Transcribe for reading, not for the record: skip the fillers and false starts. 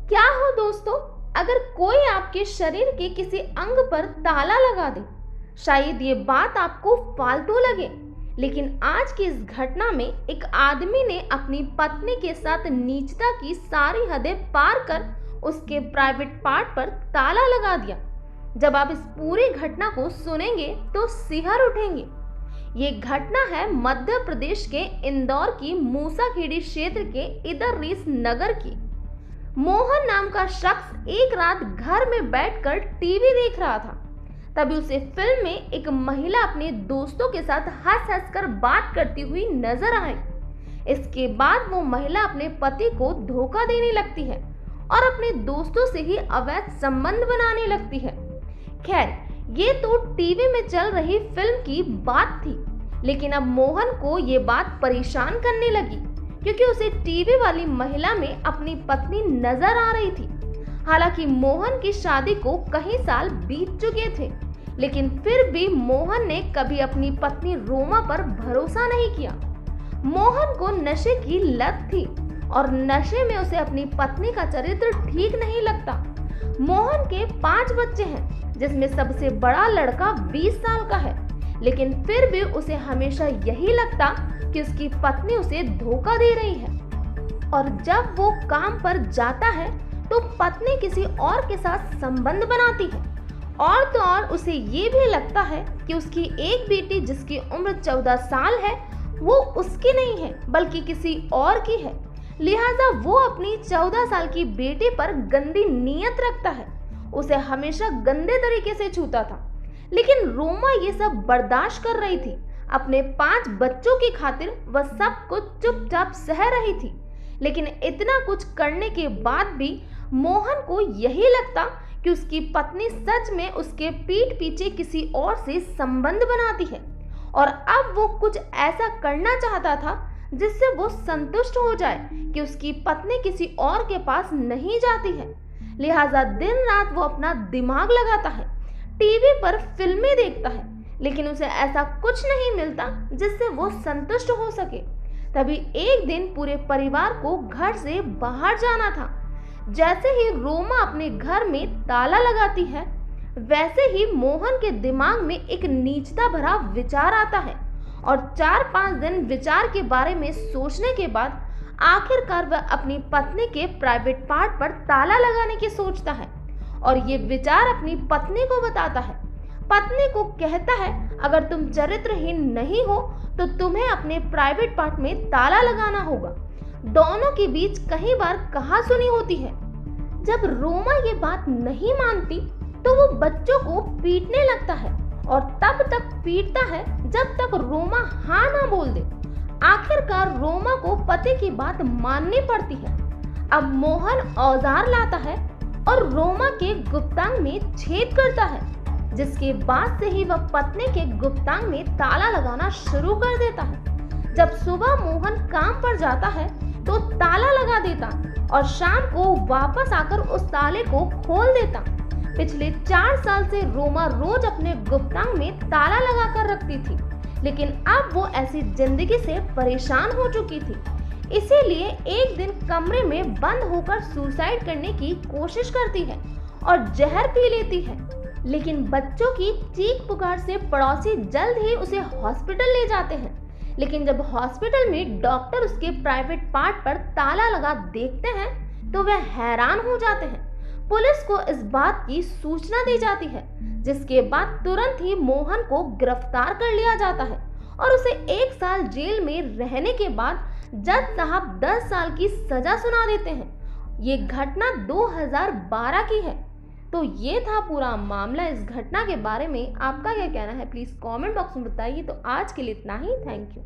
क्या हो दोस्तों, अगर कोई आपके शरीर के किसी अंग पर ताला लगा दे। शायद ये बात आपको फालतू लगे, लेकिन आज की इस घटना में एक आदमी ने अपनी पत्नी के साथ नीचता की सारी हदें पार कर उसके प्राइवेट पार्ट पर ताला लगा दिया। जब आप इस पूरी घटना को सुनेंगे तो सिहर उठेंगे। ये घटना है मध्य प्रदेश के इंदौर की मूसाखेड़ी क्षेत्र के इदरीस नगर की। मोहन नाम का शख्स एक रात घर में बैठकर टीवी देख रहा था। तभी उसे फिल्म में एक महिला अपने दोस्तों के साथ हंस हंस कर बात करती हुई नजर आई। इसके बाद वो महिला अपने पति को धोखा देने लगती है और अपने दोस्तों से ही अवैध संबंध बनाने लगती है। खैर, ये तो टीवी में चल रही फिल्म की बात थी, लेकिन अब मोहन को ये बात परेशान करने लगी, क्योंकि उसे टीवी वाली महिला में अपनी पत्नी नजर आ रही थी। हालांकि मोहन की शादी को कई साल बीत चुके थे, लेकिन फिर भी मोहन ने कभी अपनी पत्नी रोमा पर भरोसा नहीं किया। मोहन को नशे की लत थी और नशे में उसे अपनी पत्नी का चरित्र ठीक नहीं लगता। मोहन के 5 बच्चे हैं, जिसमें सबसे बड़ा लड़का 20 साल का है, लेकिन फिर भी उसे हमेशा यही लगता कि उसकी पत्नी उसे धोखा दे रही है। और जब वो काम पर जाता है तो पत्नी किसी और के साथ संबंध बनाती है। और तो और उसे ये भी लगता है कि उसकी एक बेटी जिसकी उम्र 14 साल है वो उसकी नहीं है बल्कि किसी और की है। लिहाजा वो अपनी 14 साल की बेटी पर गंदी नीयत रखता है, उसे हमेशा गंदे तरीके से छूता था। लेकिन रोमा ये सब बर्दाश्त कर रही थी। अपने 5 बच्चों की खातिर वह सब कुछ चुपचाप सह रही थी। लेकिन इतना कुछ करने के बाद भी मोहन को यही लगता कि उसकी पत्नी सच में उसके पीठ पीछे किसी और से संबंध बनाती है, और अब वो कुछ ऐसा करना चाहता था जिससे वो संतुष्ट हो जाए कि उसकी पत्नी किसी और के पास नहीं जाती है। लिहाजा दिन रात वो अपना दिमाग लगाता है, टीवी पर फिल्में देखता है, लेकिन उसे ऐसा कुछ नहीं मिलता जिससे वो संतुष्ट हो सके। तभी एक दिन पूरे परिवार को घर से बाहर जाना था। जैसे ही रोमा अपने घर में ताला लगाती है, वैसे ही मोहन के दिमाग में एक नीचता भरा विचार आता है, और 4-5 दिन विचार के बारे में सोचने के बाद आखिरकार वह अपनी पत्नी के प्राइवेट पार्ट पर ताला लगाने की सोचता है और ये विचार अपनी पत्नी को बताता है। पत्नी को कहता है, अगर तुम चरित्रहीन नहीं हो तो तुम्हें अपने प्राइवेट पार्ट में ताला लगाना होगा। दोनों के बीच कई बार कहा सुनी होती है। जब रोमा ये बात नहीं मानती तो वो बच्चों को पीटने लगता है, और तब तक पीटता है जब तक रोमा हाँ ना बोल दे। आखिरकार रोमा को पति की बात माननी पड़ती है। अब मोहन औजार लाता है और रोमा के गुप्तांग में छेद करता है, जिसके बाद से ही वह पत्नी के गुप्तांग में ताला लगाना शुरू कर देता है। जब सुबह मोहन काम पर जाता है तो ताला लगा देता और शाम को वापस आकर उस ताले को खोल देता। पिछले 4 साल से रोमा रोज अपने गुप्तांग में ताला लगाकर रखती थी, लेकिन अब वो ऐसी जिंदगी से परेशान हो चुकी थी। इसीलिए एक दिन कमरे में बंद होकर सुसाइड करने की कोशिश करती है और जहर पी लेती है। लेकिन बच्चों की चीख पुकार से पड़ोसी जल्द ही उसे हॉस्पिटल ले जाते हैं। लेकिन जब हॉस्पिटल में डॉक्टर उसके प्राइवेट पार्ट पर ताला लगा देखते हैं तो वह हैरान हो जाते हैं। पुलिस को इस बात की सूचना दी जाती है, जिसके बाद तुरंत ही मोहन को गिरफ्तार कर लिया जाता है और उसे 1 साल जेल में रहने के बाद जज साहब 10 साल की सजा सुना देते हैं। ये घटना 2012 की है। तो ये था पूरा मामला। इस घटना के बारे में आपका क्या कहना है, प्लीज़ कमेंट बॉक्स में बताइए। तो आज के लिए इतना ही। Thank you.